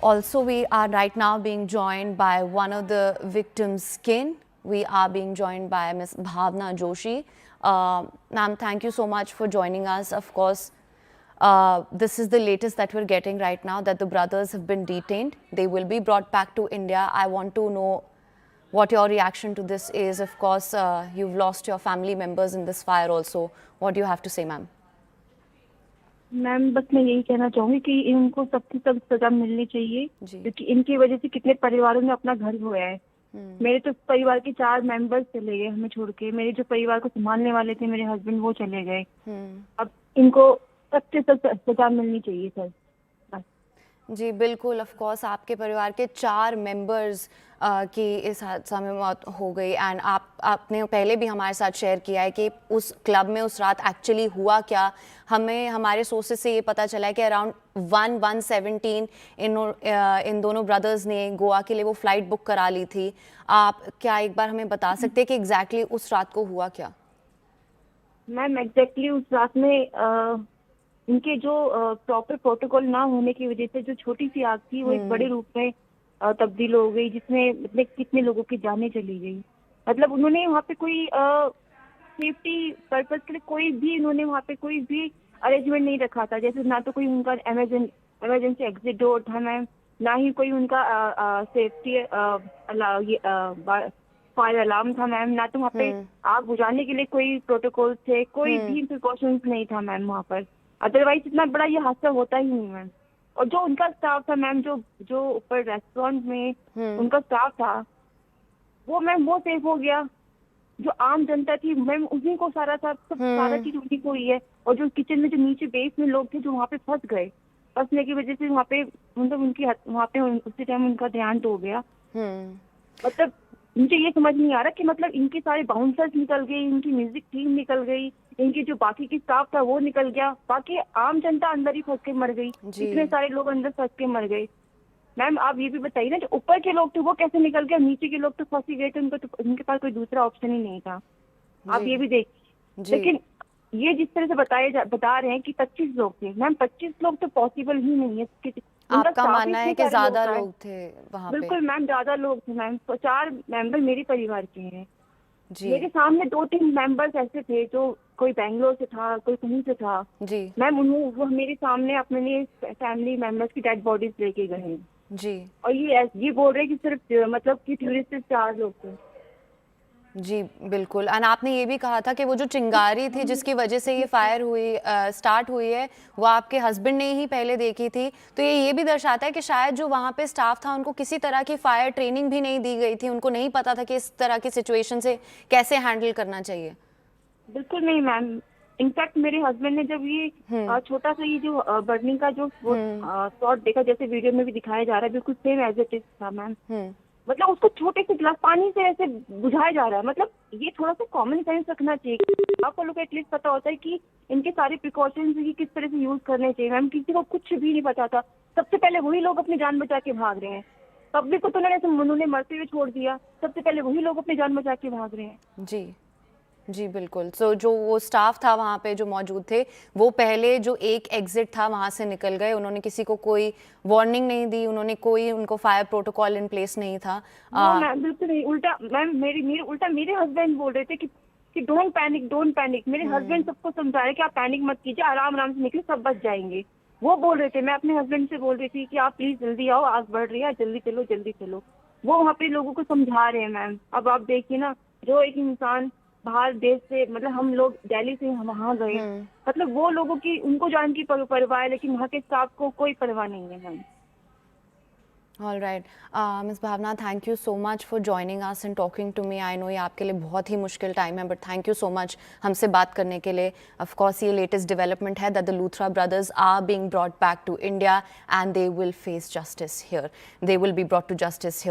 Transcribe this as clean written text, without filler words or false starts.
Also, we are right now being joined by one of the victims' kin. We are being joined by Ms. Bhavna Joshi. Ma'am, thank you so much for joining us. Of course, this is the latest that we're getting right now, that the brothers have been detained. They will be brought back to India. I want to know what your reaction to this is. Of course, you've lost your family members in this fire also. What do you have to say, ma'am? Ma'am बस मैं यही कहना चाहूंगी कि इनको सख्त सख्त सजा मिलनी चाहिए, क्योंकि इनकी वजह से कितने परिवारों में अपना घर खोया है। मेरे तो परिवार के 4 मेंबर्स चले गए हमें छोड़ के। मेरे जो परिवार को संभालने वाले थे, मेरे हस्बैंड, वो चले गए। अब इनको सख्त सख्त सजा मिलनी चाहिए सर। जी बिल्कुल, ऑफ कोर्स आपके परिवार के 4 मेंबर्स की इस हादसा में मौत हो गई। एंड आपने पहले भी हमारे साथ शेयर किया है कि उस क्लब में उस रात एक्चुअली हुआ क्या। हमें हमारे सोर्सेज से ये पता चला है कि अराउंड 1:17 इन दोनों ब्रदर्स ने गोवा के लिए वो फ्लाइट बुक करा ली थी। आप क्या एक बार हमें बता सकते हैं कि एग्जैक्टली उस रात को हुआ क्या? मैम एग्जैक्टली उस रात में इनके जो प्रॉपर प्रोटोकॉल ना होने की वजह से जो छोटी सी आग थी वो एक बड़े रूप में तब्दील हो गई, जिसमें मतलब कितने लोगों की जानें चली गई। मतलब उन्होंने वहाँ पे कोई सेफ्टी पर्पस के लिए कोई भी उन्होंने वहाँ पे कोई भी अरेंजमेंट नहीं रखा था। जैसे ना तो कोई उनका इमरजेंसी एग्जिट डोर था मैम, ना ही कोई उनका सेफ्टी फायर अलार्म था मैम, ना तो वहाँ पे आग बुझाने के लिए कोई प्रोटोकॉल थे, कोई भी प्रिकॉशंस नहीं था मैम वहाँ पर। अदरवाइज इतना बड़ा ये हादसा होता ही नहीं मैम। और जो उनका स्टाफ था मैम, जो ऊपर रेस्टोरेंट में उनका स्टाफ था, वो मैम वो सेफ हो गया। जो आम जनता थी मैम, उन्हीं को सारा चीज उन्हीं को ही है। और जो किचन में जो नीचे बेस में लोग थे जो वहाँ पे फंस गए, फंसने की वजह से वहाँ पे मतलब उनकी वहाँ पे उसी टाइम उनका देहांत हो गया। मतलब मुझे ये समझ नहीं आ रहा कि मतलब इनके सारे बाउंसर्स निकल गए, इनकी म्यूजिक टीम निकल गई, इनकी जो बाकी की स्टाफ था वो निकल गया, बाकी आम जनता अंदर ही फंस के मर गई। इतने सारे लोग अंदर फंस के मर गए। मैम आप ये भी बताइए ना, जो ऊपर के लोग थे वो कैसे निकल गए, नीचे के लोग तो फंस ही गए थे, उनके पास कोई दूसरा ऑप्शन ही नहीं था। आप ये भी देखिए। लेकिन ये जिस तरह से बता रहे हैं कि 25 लोग थे मैम, 25 लोग तो पॉसिबल ही नहीं है। आपका मानना है कि ज्यादा लोग थे वहाँ पे? बिल्कुल मैम, ज्यादा लोग थे मैम। 4 मेंबर मेरे परिवार के हैं। मेरे सामने 2-3 मेंबर्स ऐसे थे जो कोई बैंगलोर से था, कोई कहीं से था जी मैम। वो मेरे सामने अपने लिए फैमिली मेंबर्स की डेड बॉडीज लेके गए जी। और ये बोल रहे कि सिर्फ मतलब कि टूरिस्ट 4 लोग थे। जी बिल्कुल। और आपने ये भी कहा था कि वो जो चिंगारी थी जिसकी वजह से ये फायर स्टार्ट हुई है, वो आपके हस्बैंड ने ही पहले देखी थी। तो ये भी दर्शाता है कि शायद जो वहाँ पे स्टाफ था उनको किसी तरह की फायर ट्रेनिंग भी नहीं दी गई थी, उनको नहीं पता था कि इस तरह की सिचुएशन से कैसे हैंडल करना चाहिए। बिल्कुल नहीं मैम। इनफैक्ट मेरे हस्बैंड ने जब ये छोटा सा ये जो बर्निंग का जो शॉट देखा, जैसे वीडियो में भी दिखाया जा रहा है, बिल्कुल सेम एज इट इज था मैम। मतलब उसको छोटे से गिलास पानी से ऐसे बुझाया जा रहा है। मतलब ये थोड़ा सा कॉमन सेंस रखना चाहिए। आपको लोग एटलीस्ट पता होता है कि इनके सारे प्रिकॉशंस ये किस तरह से यूज करने चाहिए मैम। किसी को कुछ भी नहीं पता था। सबसे पहले वही लोग अपनी जान बचा के भाग रहे हैं। पब्लिक को तो उन्होंने मरते हुए छोड़ दिया, सबसे पहले वही लोग अपनी जान बचा के भाग रहे हैं। जी जी बिल्कुल। सो जो वो स्टाफ था वहाँ पे जो मौजूद थे, वो पहले जो एक एग्जिट था वहाँ से निकल गए। उन्होंने किसी को कोई वार्निंग नहीं दी, उन्होंने कोई उनको फायर प्रोटोकॉल इन प्लेस नहीं था। मैम बिल्कुल नहीं। उल्टा मैम मेरे हस्बैंड बोल रहे थे कि डोंट पैनिक। मेरे हस्बैंड सबको समझा रहे कि आप पैनिक मत कीजिए, आराम से निकले, सब बच जाएंगे। वो बोल रहे थे। मैं अपने हस्बैंड से बोल रही थी कि आप प्लीज जल्दी आओ, आग बढ़ रही है, जल्दी चलो। वो वहाँ पे लोगों को समझा रहे हैं मैम। अब आप देखिए ना, जो एक इंसान बाहर देश से, मतलब हम लोग दिल्ली से वहाँ गए, मतलब वो लोगों की उनको जान की परवाह है, लेकिन वहाँ के स्टाफ को कोई परवाह नहीं है ma'am. All right, Ms. Bhavna, thank you so much for joining us and talking to me. I know ये आपके लिए बहुत ही मुश्किल टाइम है, but thank you so much हमसे बात करने के लिए. Of course, ये latest development है that the Luthra brothers are being brought back to India and they will face justice here. They will be brought to justice here.